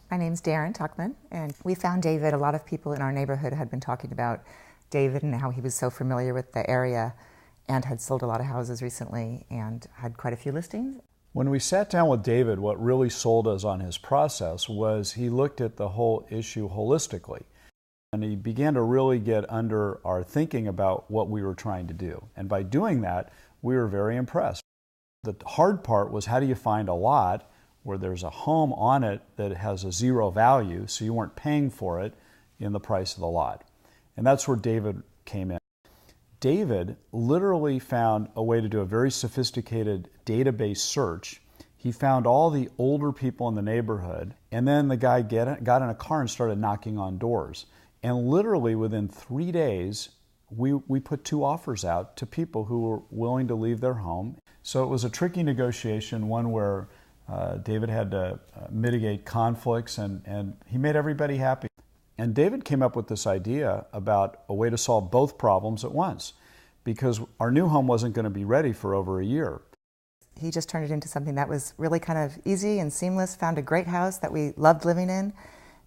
My name's Darren Tuckman, and we found David. A lot of people in our neighborhood had been talking about David and how he was so familiar with the area and had sold a lot of houses recently and had quite a few listings. When we sat down with David, what really sold us on his process was he looked at the whole issue holistically. And he began to really get under our thinking about what we were trying to do. And by doing that, we were very impressed. The hard part was, how do you find a lot where there's a home on it that has a zero value, so you weren't paying for it in the price of the lot? And that's where David came in. David literally found a way to do a very sophisticated database search. He found all the older people in the neighborhood, and then the guy got in a car and started knocking on doors. And literally within 3 days, we put 2 offers out to people who were willing to leave their home. So it was a tricky negotiation, one where David had to mitigate conflicts, and he made everybody happy. And David came up with this idea about a way to solve both problems at once, because our new home wasn't going to be ready for over a year. He just turned it into something that was really kind of easy and seamless, found a great house that we loved living in,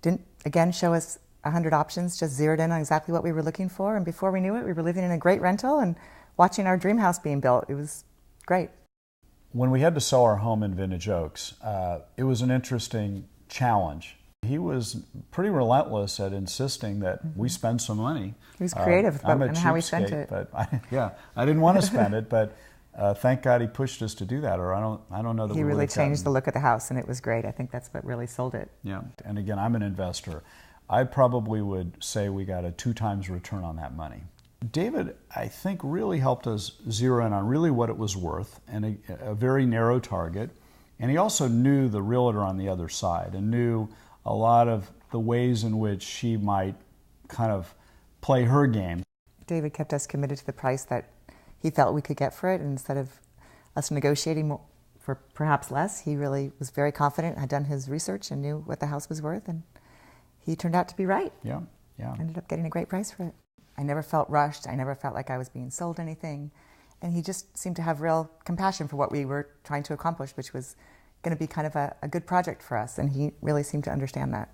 didn't, again, show us 100 options, just zeroed in on exactly what we were looking for. And before we knew it, we were living in a great rental and watching our dream house being built. It was great. When we had to sell our home in Vintage Oaks, it was an interesting challenge. He was pretty relentless at insisting that we spend some money. He was creative about how he spent it. But I didn't want to spend it, but thank God he pushed us to do that, or I don't know that he really changed the look of the house, and it was great. I think that's what really sold it. Yeah, and again, I'm an investor. I probably would say we got a 2 times return on that money. David, I think, really helped us zero in on really what it was worth, and a very narrow target. And he also knew the realtor on the other side and knew a lot of the ways in which she might kind of play her game. David kept us committed to the price that he felt we could get for it, and instead of us negotiating for perhaps less, he really was very confident, had done his research and knew what the house was worth, and he turned out to be right. Yeah. Ended up getting a great price for it. I never felt rushed. I never felt like I was being sold anything. And he just seemed to have real compassion for what we were trying to accomplish, which was going to be kind of a good project for us. And he really seemed to understand that.